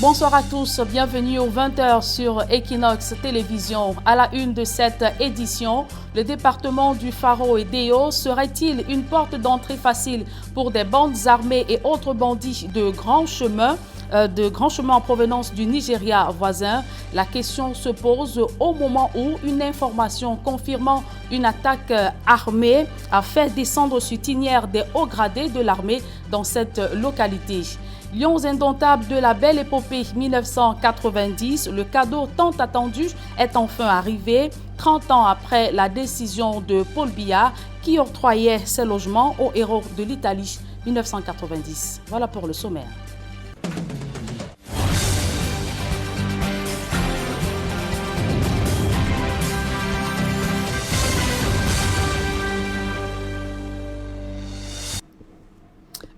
Bonsoir à tous, bienvenue aux 20h sur Equinox Télévision. À la une de cette édition, le département du Faro et Déo serait-il une porte d'entrée facile pour des bandes armées et autres bandits de grands chemins en provenance du Nigeria voisin? La question se pose au moment où une information confirmant une attaque armée a fait descendre sur tinière des hauts gradés de l'armée dans cette localité. Lions indomptables de la belle épopée 1990, le cadeau tant attendu est enfin arrivé, 30 ans après la décision de Paul Biya qui octroyait ses logements aux héros de l'Italie 1990. Voilà pour le sommaire.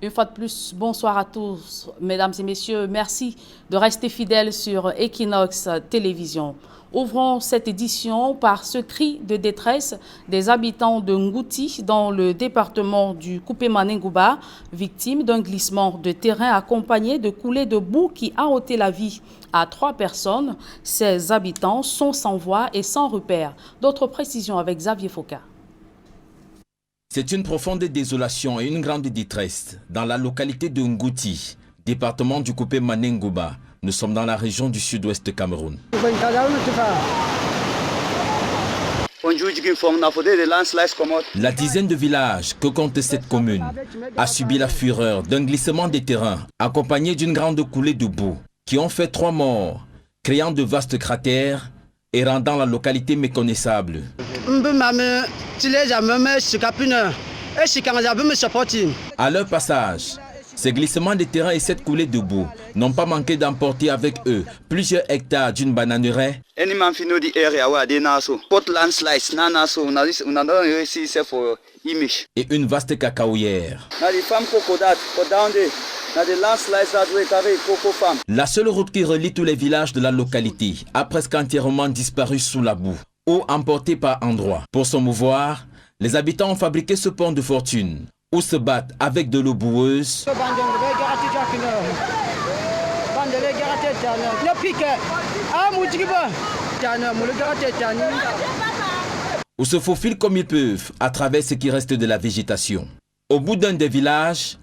Une fois de plus, bonsoir à tous, mesdames et messieurs. Merci de rester fidèles sur Equinox Télévision. Ouvrons cette édition par ce cri de détresse des habitants de Ngouti dans le département du Coupé-Maningouba, victimes d'un glissement de terrain accompagné de coulées de boue qui a ôté la vie à 3 personnes. Ces habitants sont sans voix et sans repère. D'autres précisions avec Xavier Foka. C'est une profonde désolation et une grande détresse dans la localité de Ngouti, département du Coupé-Maningouba. Nous sommes dans la région du sud-ouest Cameroun. La dizaine de villages que compte cette commune a subi la fureur d'un glissement des terrains accompagné d'une grande coulée de boue qui ont fait 3 morts, créant de vastes cratères et rendant la localité méconnaissable. À leur passage, ces glissements de terrain et cette coulée de boue n'ont pas manqué d'emporter avec eux plusieurs hectares d'une bananeraie et une vaste cacaoyère. La seule route qui relie tous les villages de la localité a presque entièrement disparu sous la boue ou emportée par endroits. Pour se mouvoir, les habitants ont fabriqué ce pont de fortune où se battent avec de l'eau boueuse ou se faufilent comme ils peuvent à travers ce qui reste de la végétation. Au bout d'un des villages,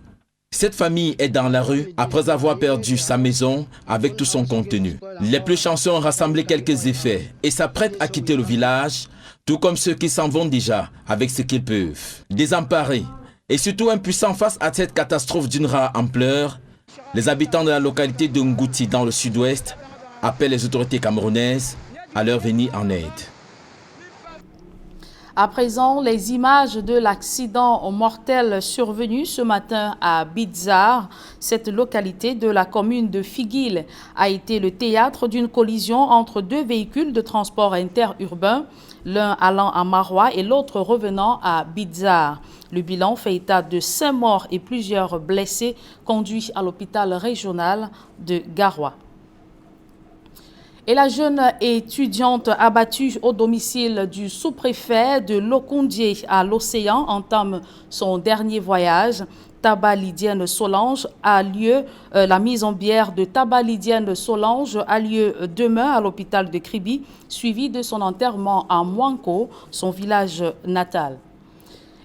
cette famille est dans la rue après avoir perdu sa maison avec tout son contenu. Les plus chanceux ont rassemblé quelques effets et s'apprêtent à quitter le village, tout comme ceux qui s'en vont déjà avec ce qu'ils peuvent. Désemparés et surtout impuissants face à cette catastrophe d'une rare ampleur, les habitants de la localité de Ngouti dans le sud-ouest appellent les autorités camerounaises à leur venir en aide. À présent, les images de l'accident mortel survenu ce matin à Bizar, cette localité de la commune de Figuil, a été le théâtre d'une collision entre 2 véhicules de transport interurbain, l'un allant à Maroua et l'autre revenant à Bizar. Le bilan fait état de 5 morts et plusieurs blessés conduits à l'hôpital régional de Garoua. Et la jeune étudiante abattue au domicile du sous-préfet de Lokoundie à l'Océan entame son dernier voyage. Taba Lydienne Solange a lieu, la mise en bière de Taba Lydienne Solange a lieu demain à l'hôpital de Kribi, suivi de son enterrement à Mouanko, son village natal.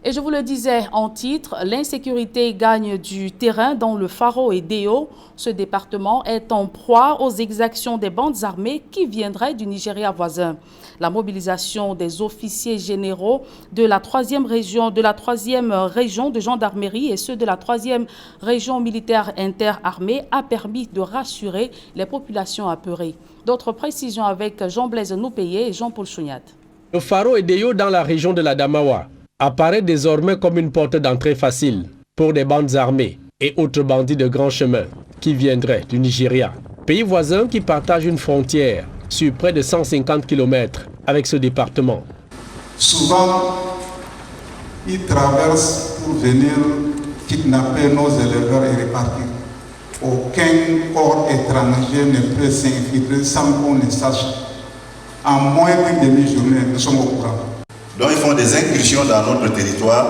Et je vous le disais en titre, l'insécurité gagne du terrain dans le Faro et Déo. Ce département est en proie aux exactions des bandes armées qui viendraient du Nigeria voisin. La mobilisation des officiers généraux de la 3e région de gendarmerie et ceux de la 3e région militaire interarmée a permis de rassurer les populations apeurées. D'autres précisions avec Jean-Blaise Noupéé et Jean-Paul Chouniat. Le Faro et Déo dans la région de la Damawa apparaît désormais comme une porte d'entrée facile pour des bandes armées et autres bandits de grands chemins qui viendraient du Nigeria, pays voisin qui partage une frontière sur près de 150 km avec ce département. Souvent, ils traversent pour venir kidnapper nos éleveurs et repartir. Aucun corps étranger ne peut s'infiltrer sans qu'on ne sache. En moins d'une demi-journée, nous sommes au courant. Donc ils font des incursions dans notre territoire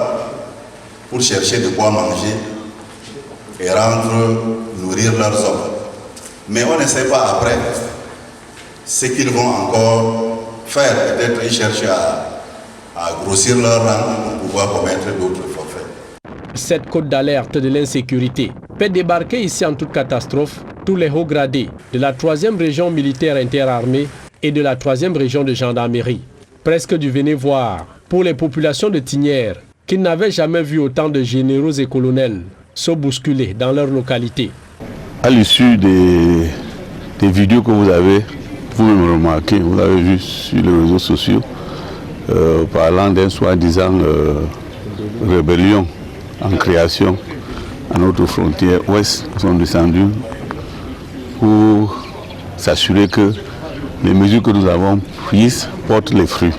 pour chercher de quoi manger et nourrir leurs hommes. Mais on ne sait pas après ce qu'ils vont encore faire. Peut-être ils cherchent à grossir leur rang pour pouvoir commettre d'autres forfaits. Cette côte d'alerte de l'insécurité peut débarquer ici en toute catastrophe tous les hauts gradés de la 3e région militaire interarmée et de la 3e région de gendarmerie. Presque du venez voir pour les populations de Tignières qui n'avaient jamais vu autant de généraux et colonels se bousculer dans leur localité. À l'issue des vidéos que vous avez remarqué, vous avez vu sur les réseaux sociaux, parlant d'un soi-disant rébellion en création à notre frontière ouest, nous sommes descendus pour s'assurer que les mesures que nous avons prises portent les fruits.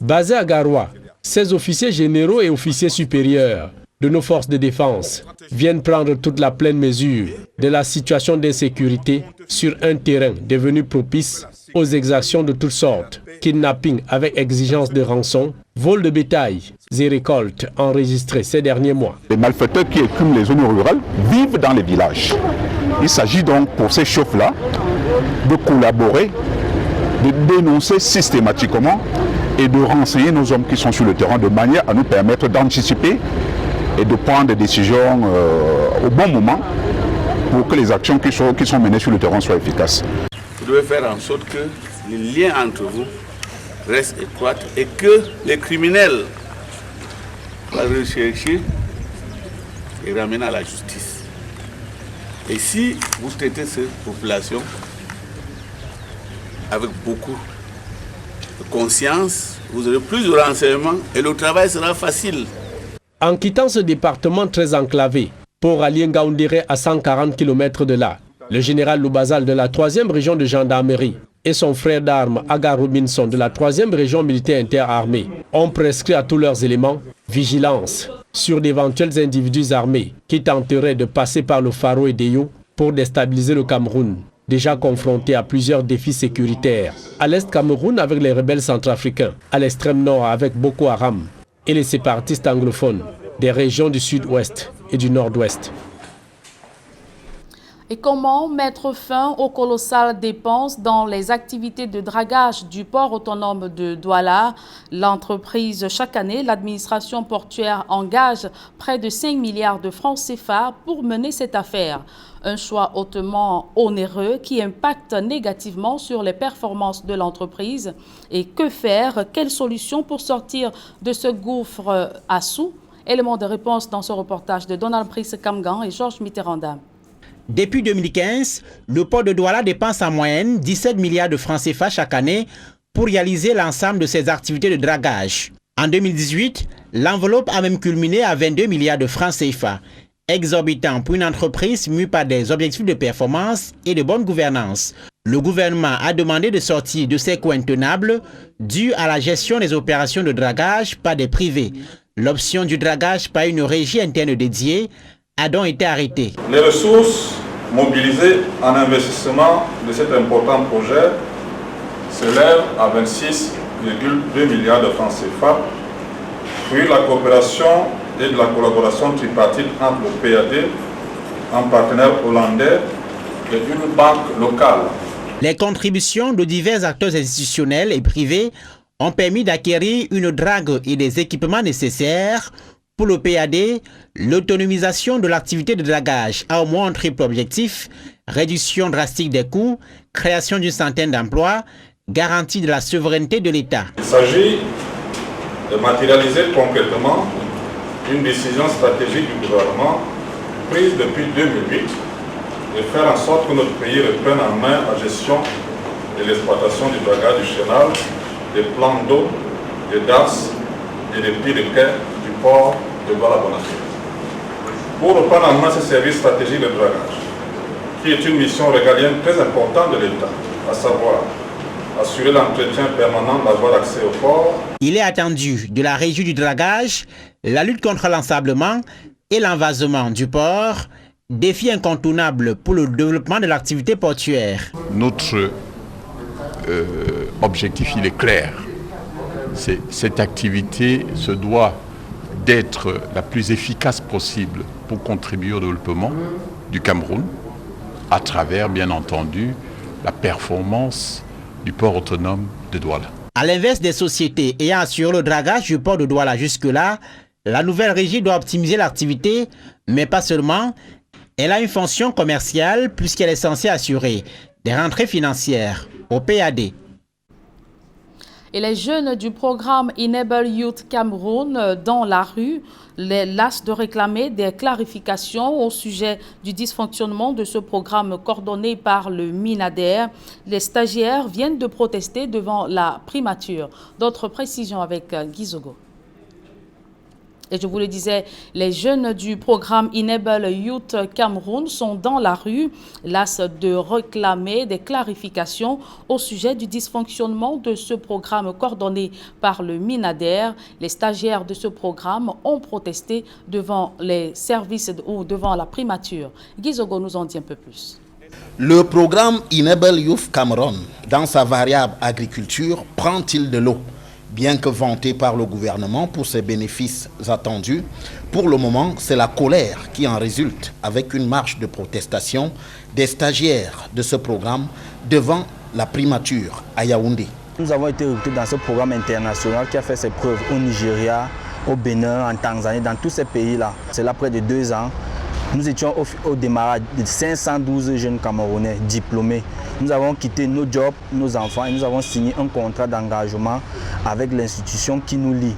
Basés à Garoua, ces officiers généraux et officiers supérieurs de nos forces de défense viennent prendre toute la pleine mesure de la situation d'insécurité sur un terrain devenu propice aux exactions de toutes sortes, kidnapping avec exigence de rançon, vol de bétail et récoltes enregistrées ces derniers mois. Les malfaiteurs qui écument les zones rurales vivent dans les villages. Il s'agit donc pour ces chefs-là de collaborer, de dénoncer systématiquement et de renseigner nos hommes qui sont sur le terrain de manière à nous permettre d'anticiper et de prendre des décisions au bon moment pour que les actions qui sont menées sur le terrain soient efficaces. Vous devez faire en sorte que les liens entre vous restent étroits et que les criminels soient recherchés et ramenés à la justice. Et si vous traitez cette population avec beaucoup de conscience, vous aurez plus de renseignements et le travail sera facile. En quittant ce département très enclavé pour allier Ngaoundéré à 140 km de là, le général Loubazal de la 3e région de gendarmerie et son frère d'armes Agar Robinson de la 3e région militaire interarmée ont prescrit à tous leurs éléments vigilance sur d'éventuels individus armés qui tenteraient de passer par le Faro et Deyo pour déstabiliser le Cameroun, déjà confronté à plusieurs défis sécuritaires. À l'est Cameroun avec les rebelles centrafricains, à l'extrême nord avec Boko Haram et les séparatistes anglophones des régions du sud-ouest et du nord-ouest. Et comment mettre fin aux colossales dépenses dans les activités de dragage du port autonome de Douala? L'entreprise, chaque année, l'administration portuaire engage près de 5 milliards de francs CFA pour mener cette affaire. Un choix hautement onéreux qui impacte négativement sur les performances de l'entreprise. Et que faire? Quelle solution pour sortir de ce gouffre à sous? Élément de réponse dans ce reportage de Donald Brice Kamgan et Georges Mitterranda. Depuis 2015, le port de Douala dépense en moyenne 17 milliards de francs CFA chaque année pour réaliser l'ensemble de ses activités de dragage. En 2018, l'enveloppe a même culminé à 22 milliards de francs CFA, exorbitant pour une entreprise mue par des objectifs de performance et de bonne gouvernance. Le gouvernement a demandé de sortir de ces coûts intenables dus à la gestion des opérations de dragage par des privés. L'option du dragage par une régie interne dédiée a donc été arrêtée. Les ressources mobilisées en investissement de cet important projet s'élèvent à 26,2 milliards de francs CFA, puis la coopération et de la collaboration tripartite entre le PAD, un partenaire hollandais et une banque locale. Les contributions de divers acteurs institutionnels et privés ont permis d'acquérir une drague et des équipements nécessaires. Pour le PAD, l'autonomisation de l'activité de dragage a au moins un triple objectif: réduction drastique des coûts, création d'une centaine d'emplois, garantie de la souveraineté de l'État. Il s'agit de matérialiser concrètement une décision stratégique du gouvernement prise depuis 2008 de faire en sorte que notre pays reprenne en main la gestion de l'exploitation du dragage du chenal, des plans d'eau, des DAS et des puits de quai du port de Douala-Bonaké. Pour reprendre en main ce service stratégique de dragage, qui est une mission régalienne très importante de l'État, à savoir assurer l'entretien permanent de la voie d'accès au port. Il est attendu de la régie du dragage la lutte contre l'ensablement et l'envasement du port, défi incontournable pour le développement de l'activité portuaire. Notre objectif, il est clair. Cette activité se doit d'être la plus efficace possible pour contribuer au développement du Cameroun, à travers, bien entendu, la performance du port autonome de Douala. À l'inverse des sociétés ayant assuré le dragage du port de Douala jusque-là, la nouvelle régie doit optimiser l'activité, mais pas seulement. Elle a une fonction commerciale puisqu'elle est censée assurer des rentrées financières au PAD. Et les jeunes du programme Enable Youth Cameroun dans la rue les lassent de réclamer des clarifications au sujet du dysfonctionnement de ce programme coordonné par le MINADER. Les stagiaires viennent de protester devant la primature. D'autres précisions avec Guy Zogo. Et je vous le disais, les jeunes du programme Enable Youth Cameroun sont dans la rue, las de réclamer des clarifications au sujet du dysfonctionnement de ce programme coordonné par le MINADER. Les stagiaires de ce programme ont protesté devant les services ou devant la primature. Guy Zogo nous en dit un peu plus. Le programme Enable Youth Cameroun, dans sa variable agriculture, prend-il de l'eau? Bien que vanté par le gouvernement pour ses bénéfices attendus, pour le moment, c'est la colère qui en résulte avec une marche de protestation des stagiaires de ce programme devant la primature à Yaoundé. Nous avons été recrutés dans ce programme international qui a fait ses preuves au Nigeria, au Bénin, en Tanzanie, dans tous ces pays-là. C'est là près de 2 ans. Nous étions au démarrage de 512 jeunes Camerounais diplômés. Nous avons quitté nos jobs, nos enfants et nous avons signé un contrat d'engagement avec l'institution qui nous lie.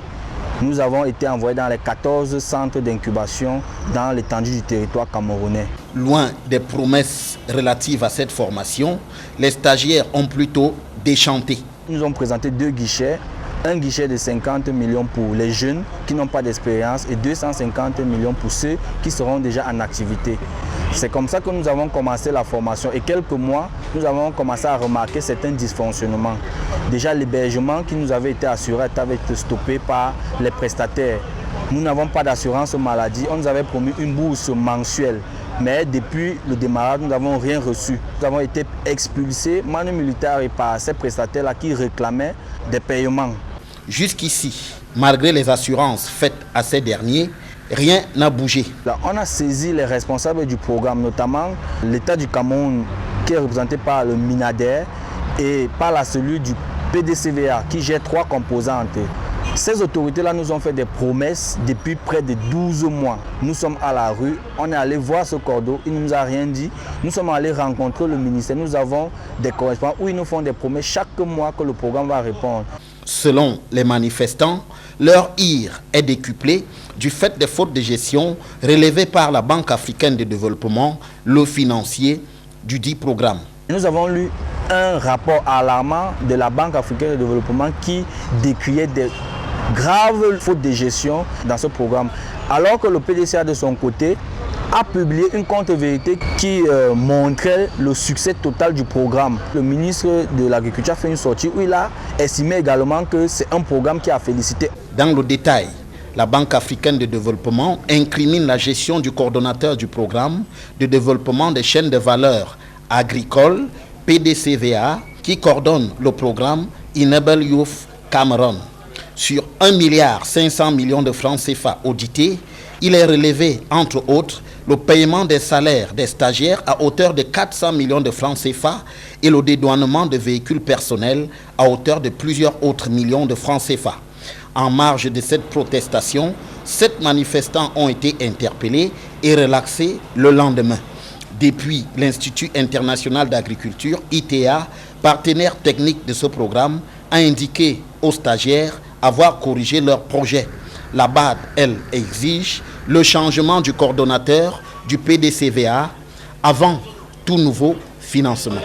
Nous avons été envoyés dans les 14 centres d'incubation dans l'étendue du territoire camerounais. Loin des promesses relatives à cette formation, les stagiaires ont plutôt déchanté. Nous avons présenté 2 guichets. Un guichet de 50 millions pour les jeunes qui n'ont pas d'expérience et 250 millions pour ceux qui seront déjà en activité. C'est comme ça que nous avons commencé la formation et quelques mois, nous avons commencé à remarquer certains dysfonctionnements. Déjà, l'hébergement qui nous avait été assuré avait été stoppé par les prestataires. Nous n'avons pas d'assurance maladie, on nous avait promis une bourse mensuelle. Mais depuis le démarrage, nous n'avons rien reçu. Nous avons été expulsés, manu militaire et par ces prestataires-là qui réclamaient des paiements. Jusqu'ici, malgré les assurances faites à ces derniers, rien n'a bougé. Là, on a saisi les responsables du programme, notamment l'État du Cameroun qui est représenté par le MINADER et par la cellule du PDCVA qui gère 3 composantes. Ces autorités-là nous ont fait des promesses depuis près de 12 mois. Nous sommes à la rue, on est allé voir ce cordeau, il ne nous a rien dit. Nous sommes allés rencontrer le ministère, nous avons des correspondants où ils nous font des promesses chaque mois que le programme va répondre. Selon les manifestants, leur ire est décuplée du fait des fautes de gestion relevées par la Banque africaine de développement, le financier du dit programme. Nous avons lu un rapport alarmant de la Banque africaine de développement qui décriait des graves fautes de gestion dans ce programme. Alors que le PDCA de son côté a publié une contre-vérité qui montrait le succès total du programme. Le ministre de l'Agriculture a fait une sortie où il a estimé également que c'est un programme qui a félicité. Dans le détail, la Banque africaine de développement incrimine la gestion du coordonnateur du programme de développement des chaînes de valeur agricoles, PDCVA, qui coordonne le programme Enable Youth Cameroun. Sur 1,5 milliard de francs CFA audités, il est relevé, entre autres, le paiement des salaires des stagiaires à hauteur de 400 millions de francs CFA et le dédouanement de véhicules personnels à hauteur de plusieurs autres millions de francs CFA. En marge de cette protestation, 7 manifestants ont été interpellés et relaxés le lendemain. Depuis, l'Institut international d'agriculture, ITA, partenaire technique de ce programme, a indiqué aux stagiaires avoir corrigé leur projet. La BAD, elle, exige le changement du coordonnateur du PDCVA avant tout nouveau financement.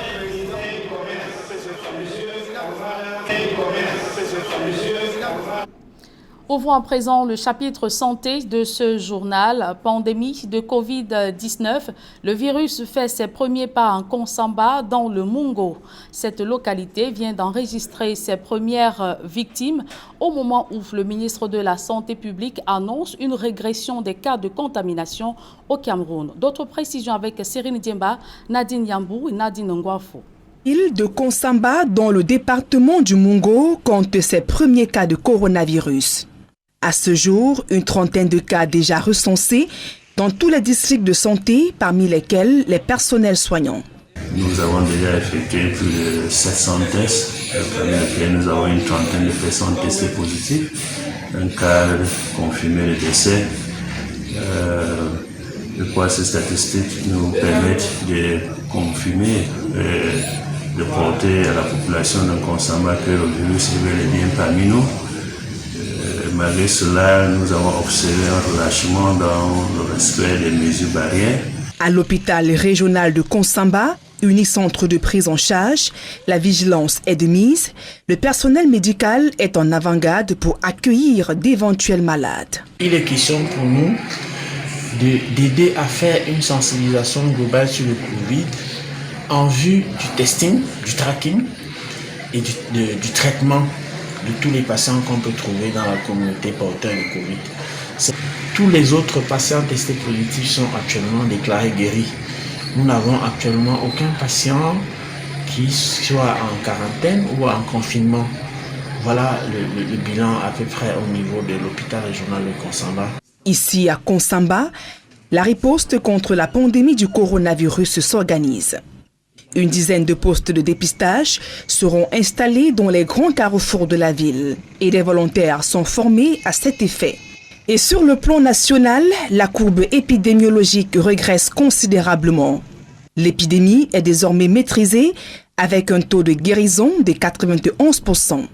Ouvrons à présent le chapitre santé de ce journal. Pandémie de Covid-19. Le virus fait ses premiers pas en Konsamba dans le Mungo. Cette localité vient d'enregistrer ses premières victimes au moment où le ministre de la Santé publique annonce une régression des cas de contamination au Cameroun. D'autres précisions avec Cyrine Diemba, Nadine Yambou et Nadine Ngwafo. L'île de Konsamba, dans le département du Mungo, compte ses premiers cas de coronavirus. À ce jour, une trentaine de cas déjà recensés dans tous les districts de santé, parmi lesquels les personnels soignants. Nous avons déjà effectué plus de 700 tests, parmi lesquels nous avons une trentaine de personnes testées positives, un cas confirmé de décès. Je crois que ces statistiques nous permettent de confirmer, de porter à la population de Konsamba que le virus est bel et bien parmi nous. Malgré cela, nous avons observé un relâchement dans le respect des mesures barrières. À l'hôpital régional de Konsamba, unicentre de prise en charge, la vigilance est de mise. Le personnel médical est en avant-garde pour accueillir d'éventuels malades. Il est question pour nous d'aider à faire une sensibilisation globale sur le Covid en vue du testing, du tracking et du traitement de tous les patients qu'on peut trouver dans la communauté porteurs de Covid. Tous les autres patients testés positifs sont actuellement déclarés guéris. Nous n'avons actuellement aucun patient qui soit en quarantaine ou en confinement. Voilà le bilan à peu près au niveau de l'hôpital régional de Konsamba. Ici à Konsamba, la riposte contre la pandémie du coronavirus s'organise. Une dizaine de postes de dépistage seront installés dans les grands carrefours de la ville et des volontaires sont formés à cet effet. Et sur le plan national, la courbe épidémiologique régresse considérablement. L'épidémie est désormais maîtrisée avec un taux de guérison de 91%.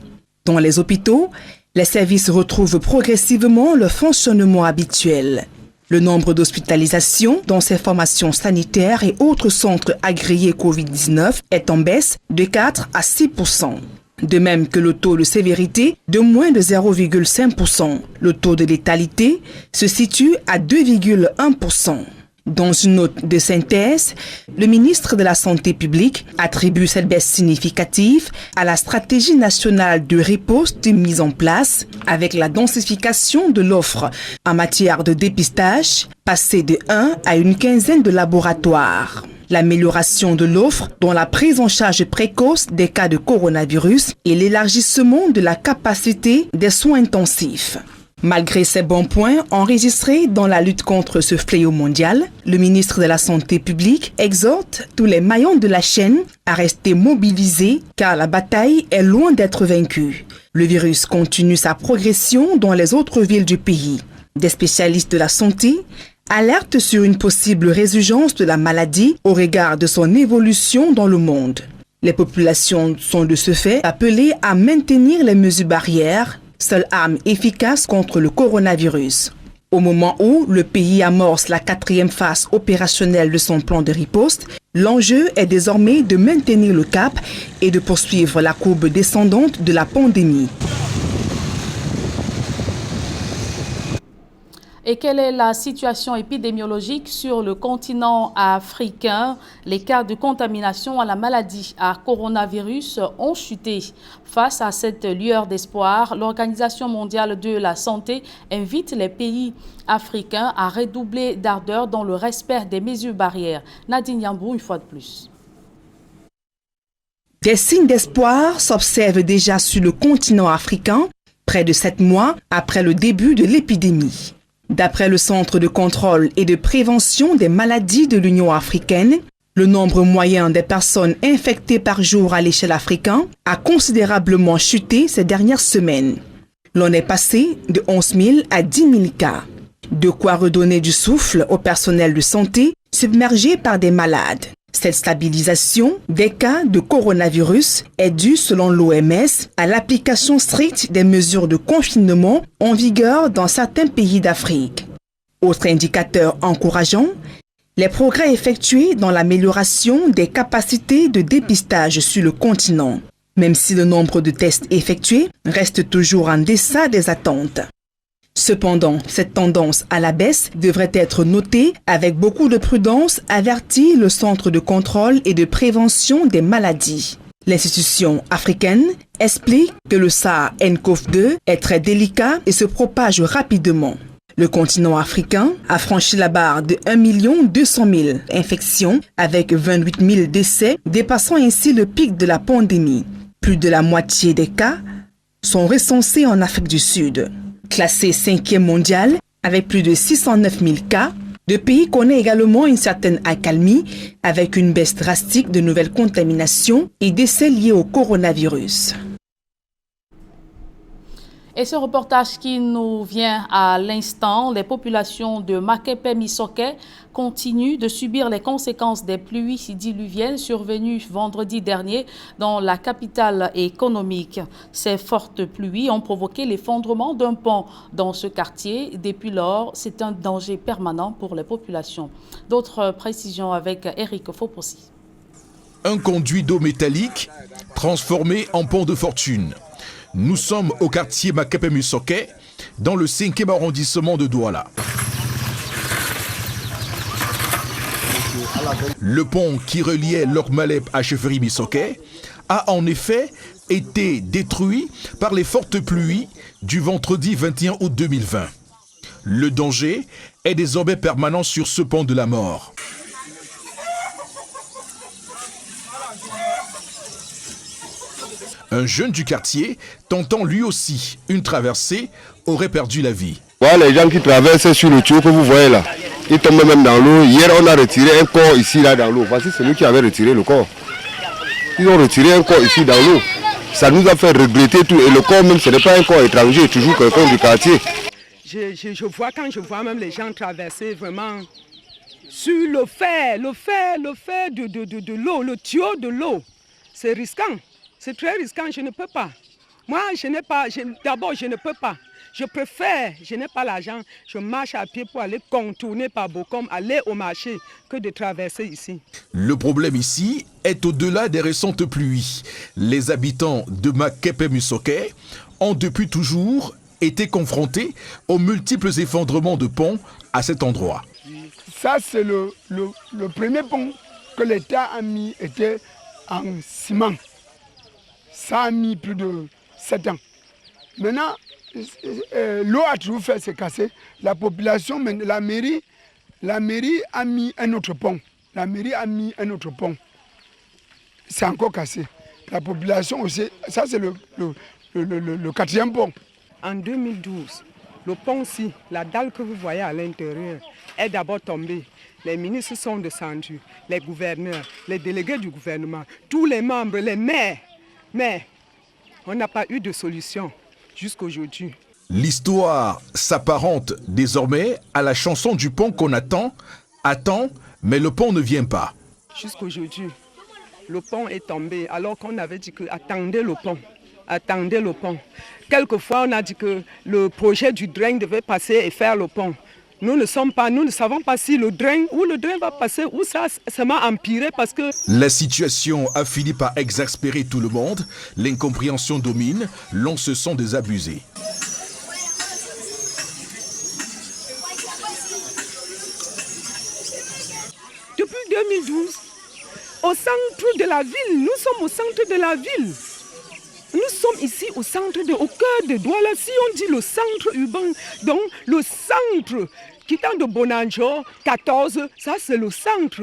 Dans les hôpitaux, les services retrouvent progressivement leur fonctionnement habituel. Le nombre d'hospitalisations dans ces formations sanitaires et autres centres agréés Covid-19 est en baisse de 4 à 6%. De même que le taux de sévérité de moins de 0,5%. Le taux de létalité se situe à 2,1%. Dans une note de synthèse, le ministre de la Santé publique attribue cette baisse significative à la stratégie nationale de riposte mise en place avec la densification de l'offre en matière de dépistage, passée de 1 à une quinzaine de laboratoires. L'amélioration de l'offre dans la prise en charge précoce des cas de coronavirus et l'élargissement de la capacité des soins intensifs. Malgré ces bons points enregistrés dans la lutte contre ce fléau mondial, le ministre de la Santé publique exhorte tous les maillons de la chaîne à rester mobilisés car la bataille est loin d'être vaincue. Le virus continue sa progression dans les autres villes du pays. Des spécialistes de la santé alertent sur une possible résurgence de la maladie au regard de son évolution dans le monde. Les populations sont de ce fait appelées à maintenir les mesures barrières, seule arme efficace contre le coronavirus. Au moment où le pays amorce la 4e phase opérationnelle de son plan de riposte, l'enjeu est désormais de maintenir le cap et de poursuivre la courbe descendante de la pandémie. Et quelle est la situation épidémiologique sur le continent africain? Les cas de contamination à la maladie à coronavirus ont chuté. Face à cette lueur d'espoir, l'Organisation mondiale de la santé invite les pays africains à redoubler d'ardeur dans le respect des mesures barrières. Nadine Yambou, une fois de plus. Des signes d'espoir s'observent déjà sur le continent africain, près de 7 mois après le début de l'épidémie. D'après le Centre de contrôle et de prévention des maladies de l'Union africaine, le nombre moyen des personnes infectées par jour à l'échelle africaine a considérablement chuté ces dernières semaines. L'on est passé de 11 000 à 10 000 cas. De quoi redonner du souffle au personnel de santé submergé par des malades. Cette stabilisation des cas de coronavirus est due, selon l'OMS, à l'application stricte des mesures de confinement en vigueur dans certains pays d'Afrique. Autre indicateur encourageant, les progrès effectués dans l'amélioration des capacités de dépistage sur le continent, même si le nombre de tests effectués reste toujours en deçà des attentes. Cependant, cette tendance à la baisse devrait être notée avec beaucoup de prudence, avertit le Centre de contrôle et de prévention des maladies. L'institution africaine explique que le SARS-CoV-2 est très délicat et se propage rapidement. Le continent africain a franchi la barre de 1 200 000 infections avec 28 000 décès, dépassant ainsi le pic de la pandémie. Plus de la moitié des cas sont recensés en Afrique du Sud. Classé 5e mondial avec plus de 609 000 cas, Le pays connaît également une certaine accalmie avec une baisse drastique de nouvelles contaminations et décès liés au coronavirus. Et ce reportage qui nous vient à l'instant, les populations de Makepe-Misoke continuent de subir les conséquences des pluies diluviennes survenues vendredi dernier dans la capitale économique. Ces fortes pluies ont provoqué l'effondrement d'un pont dans ce quartier. Depuis lors, c'est un danger permanent pour les populations. D'autres précisions avec Eric Fopossi. Un conduit d'eau métallique transformé en pont de fortune. Nous sommes au quartier Makepe-Misoke, dans le 5e arrondissement de Douala. Le pont qui reliait Lok-Malep à Chefferie-Misoke a en effet été détruit par les fortes pluies du vendredi 21 août 2020. Le danger est désormais permanent sur ce pont de la mort. Un jeune du quartier, tentant lui aussi une traversée, aurait perdu la vie. Voilà les gens qui traversent sur le tuyau que vous voyez là. Ils tombent même dans l'eau. Hier, on a retiré un corps ici, là, dans l'eau. Voici celui qui avait retiré le corps. Ils ont retiré un corps ici, dans l'eau. Ça nous a fait regretter tout. Et le corps même, ce n'est pas un corps étranger, toujours quelqu'un du quartier. Je vois, quand je vois même les gens traverser vraiment sur le fer de l'eau, le tuyau de l'eau. C'est risquant. C'est très risquant, je ne peux pas. Moi, d'abord, je ne peux pas. Je préfère, je n'ai pas l'argent, je marche à pied pour aller contourner par Bokom, aller au marché, que de traverser ici. Le problème ici est au-delà des récentes pluies. Les habitants de Makepe-Misoke ont depuis toujours été confrontés aux multiples effondrements de ponts à cet endroit. Ça, c'est le premier pont que l'État a mis, était en ciment. Ça a mis plus de 7 ans. Maintenant, l'eau a toujours fait se casser. La population, la mairie a mis un autre pont. La mairie a mis un autre pont. C'est encore cassé. La population aussi, ça c'est le 4e pont. En 2012, le pont-ci, la dalle que vous voyez à l'intérieur, est d'abord tombée. Les ministres sont descendus, les gouverneurs, les délégués du gouvernement, tous les membres, les maires. Mais on n'a pas eu de solution jusqu'aujourd'hui. L'histoire s'apparente désormais à la chanson du pont qu'on attend, mais le pont ne vient pas. Jusqu'aujourd'hui, le pont est tombé alors qu'on avait dit que attendez le pont. Attendez le pont. Quelquefois, on a dit que le projet du drain devait passer et faire le pont. Nous ne savons pas si le drain va passer ou ça m'a empiré parce que... La situation a fini par exaspérer tout le monde. L'incompréhension domine, l'on se sent désabusé. Depuis 2012, au centre de la ville, nous sommes au centre de la ville. Nous sommes ici au cœur de Douala. Si on dit le centre urbain, donc le centre quittant de Bonanjo, 14, ça c'est le centre.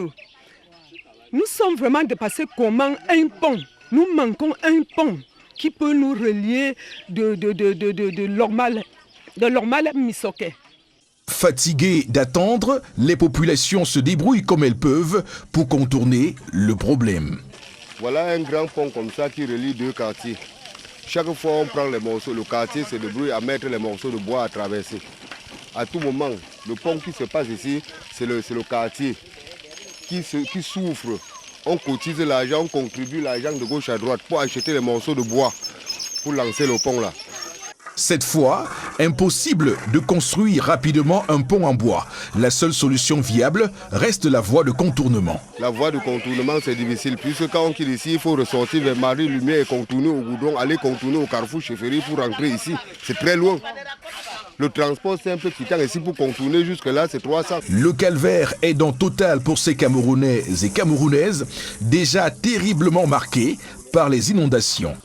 Nous sommes vraiment dépassés comment un pont. Nous manquons un pont qui peut nous relier de Lok-Malep-Misoke. Fatiguées d'attendre, les populations se débrouillent comme elles peuvent pour contourner le problème. Voilà un grand pont comme ça qui relie deux quartiers. Chaque fois on prend les morceaux, le quartier se débrouille à mettre les morceaux de bois à traverser. À tout moment, le pont qui se passe ici, c'est le quartier qui souffre. On cotise l'argent, on contribue l'argent de gauche à droite pour acheter les morceaux de bois pour lancer le pont là. Cette fois, impossible de construire rapidement un pont en bois. La seule solution viable reste la voie de contournement. La voie de contournement, c'est difficile. Puisque quand on quitte ici, il faut ressortir vers Marie-Lumière et contourner au Goudron, aller contourner au Carrefour Chefferie pour rentrer ici. C'est très loin. Le transport simple qui tient ici pour contourner jusque-là, c'est 300. Le calvaire est dans total pour ces Camerounais et Camerounaises, déjà terriblement marqués par les inondations.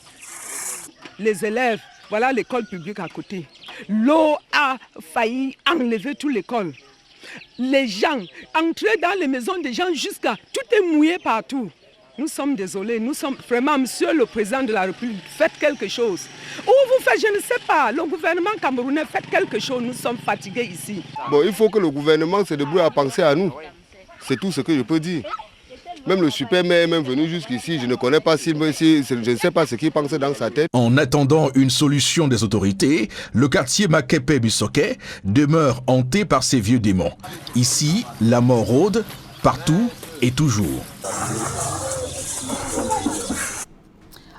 Les élèves, voilà l'école publique à côté. L'eau a failli enlever toute l'école. Les gens, entrer dans les maisons des gens jusqu'à... Tout est mouillé partout. Nous sommes désolés, nous sommes vraiment, monsieur le président de la République, faites quelque chose. Ou vous faites, je ne sais pas, le gouvernement camerounais, faites quelque chose, nous sommes fatigués ici. Bon, il faut que le gouvernement se débrouille à penser à nous. C'est tout ce que je peux dire. Même le super-maire est même venu jusqu'ici, je ne connais pas je ne sais pas ce qu'il pense dans sa tête. En attendant une solution des autorités, le quartier Makepe-Bisoke demeure hanté par ces vieux démons. Ici, la mort rôde, partout et toujours.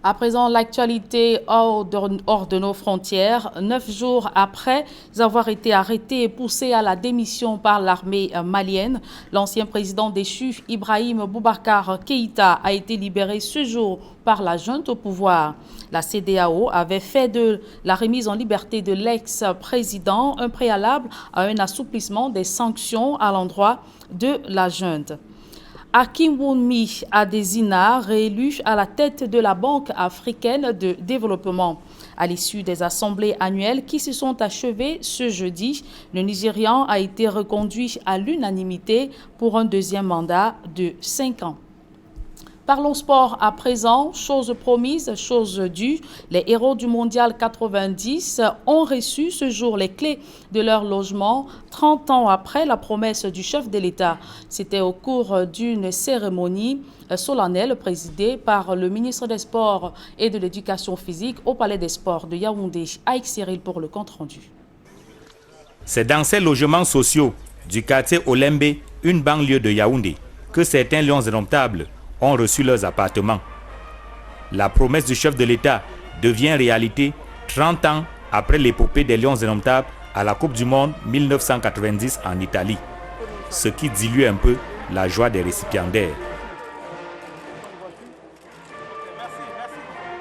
À présent, l'actualité hors de nos frontières. 9 jours après avoir été arrêté et poussé à la démission par l'armée malienne, l'ancien président déchu Ibrahim Boubacar Keïta a été libéré ce jour par la junte au pouvoir. La CEDEAO avait fait de la remise en liberté de l'ex-président un préalable à un assouplissement des sanctions à l'endroit de la junte. Akinwumi Adesina, réélu à la tête de la Banque africaine de développement. À l'issue des assemblées annuelles qui se sont achevées ce jeudi, le Nigérian a été reconduit à l'unanimité pour un deuxième mandat de 5 ans. Parlons sport à présent. Chose promise, chose due. Les héros du Mondial 90 ont reçu ce jour les clés de leur logement 30 ans après la promesse du chef de l'État. C'était au cours d'une cérémonie solennelle présidée par le ministre des Sports et de l'Éducation physique au Palais des Sports de Yaoundé. Aïk Cyril pour le compte-rendu. C'est dans ces logements sociaux du quartier Olembe, une banlieue de Yaoundé, que certains lions indomptables ont reçu leurs appartements. La promesse du chef de l'État devient réalité 30 ans après l'épopée des Lions indomptables à la Coupe du Monde 1990 en Italie, ce qui dilue un peu la joie des récipiendaires.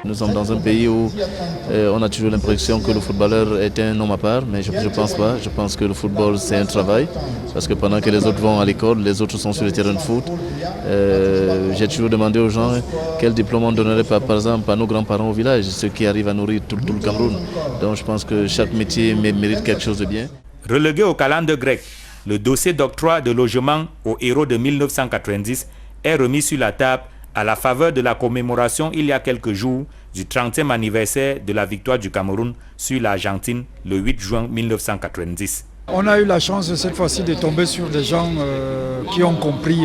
Nous sommes dans un pays où on a toujours l'impression que le footballeur est un homme à part, mais je ne pense pas. Je pense que le football, c'est un travail. Parce que pendant que les autres vont à l'école, les autres sont sur le terrain de foot. J'ai toujours demandé aux gens quel diplôme on donnerait par exemple à nos grands-parents au village, ceux qui arrivent à nourrir tout le Cameroun. Donc je pense que chaque métier mérite quelque chose de bien. Relégué au calendrier grec, le dossier d'octroi de logement aux héros de 1990 est remis sur la table à la faveur de la commémoration il y a quelques jours du 30e anniversaire de la victoire du Cameroun sur l'Argentine le 8 juin 1990. On a eu la chance cette fois-ci de tomber sur des gens qui ont compris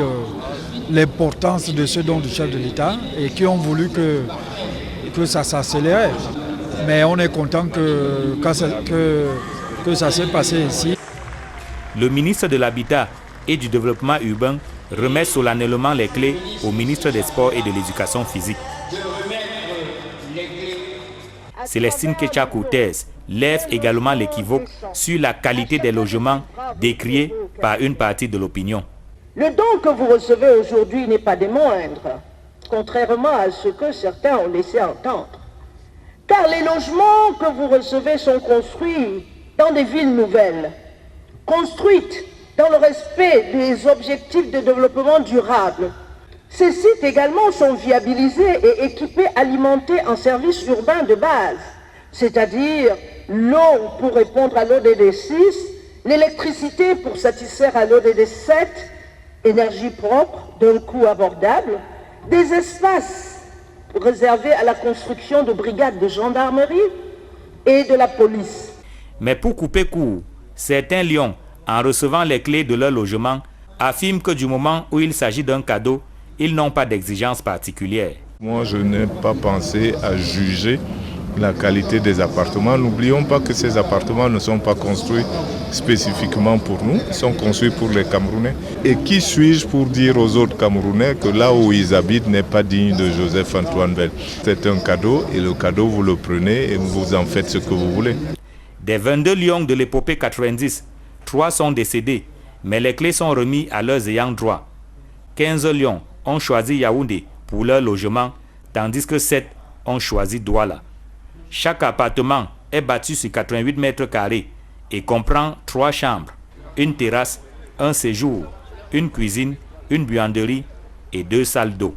l'importance de ce don du chef de l'État et qui ont voulu que ça s'accélère. Mais on est content que ça s'est passé ici. Le ministre de l'Habitat et du Développement urbain remet solennellement les clés au ministre des Sports et de l'Éducation physique. Célestine Kecha-Cortez lève également l'équivoque sur la qualité des logements décriés par une partie de l'opinion. Le don que vous recevez aujourd'hui n'est pas des moindres, contrairement à ce que certains ont laissé entendre. Car les logements que vous recevez sont construits dans des villes nouvelles, construites dans le respect des objectifs de développement durable. Ces sites également sont viabilisés et équipés, alimentés en services urbains de base, c'est-à-dire l'eau pour répondre à l'ODD 6, l'électricité pour satisfaire à l'ODD 7, énergie propre d'un coût abordable, des espaces réservés à la construction de brigades de gendarmerie et de la police. Mais pour couper court, certains lions, en recevant les clés de leur logement, affirment que du moment où il s'agit d'un cadeau, ils n'ont pas d'exigence particulière. Moi, je n'ai pas pensé à juger la qualité des appartements. N'oublions pas que ces appartements ne sont pas construits spécifiquement pour nous, ils sont construits pour les Camerounais. Et qui suis-je pour dire aux autres Camerounais que là où ils habitent n'est pas digne de Joseph-Antoine Bell? C'est un cadeau et le cadeau, vous le prenez et vous en faites ce que vous voulez. Des 22 lions de l'épopée 90, 3 sont décédés, mais les clés sont remises à leurs ayants droit. 15 lions ont choisi Yaoundé pour leur logement, tandis que 7 ont choisi Douala. Chaque appartement est bâti sur 88 mètres carrés et comprend 3 chambres, une terrasse, un séjour, une cuisine, une buanderie et 2 salles d'eau.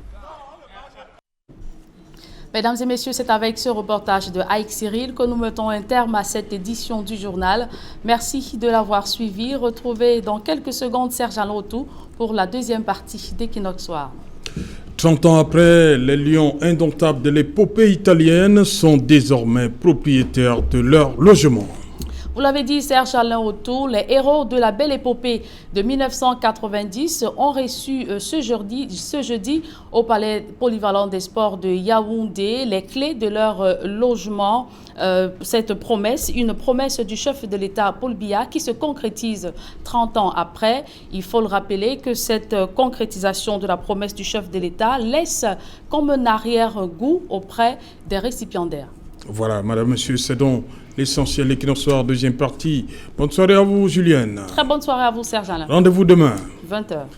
Mesdames et messieurs, c'est avec ce reportage de Aïk Cyril que nous mettons un terme à cette édition du journal. Merci de l'avoir suivi. Retrouvez dans quelques secondes Serge Alotou pour la deuxième partie d'Equinox Soir. 30 ans après, les lions indomptables de l'épopée italienne sont désormais propriétaires de leur logement. Vous l'avez dit, Serge Alain Autour, les héros de la belle épopée de 1990 ont reçu ce jeudi au Palais Polyvalent des Sports de Yaoundé les clés de leur logement. Cette promesse, une promesse du chef de l'État Paul Biya qui se concrétise 30 ans après. Il faut le rappeler que cette concrétisation de la promesse du chef de l'État laisse comme un arrière-goût auprès des récipiendaires. Voilà, madame, monsieur, c'est donc l'essentiel. L'équinoxe, deuxième partie. Bonne soirée à vous, Julienne. Très bonne soirée à vous, Serge Alain. Rendez-vous demain. 20h.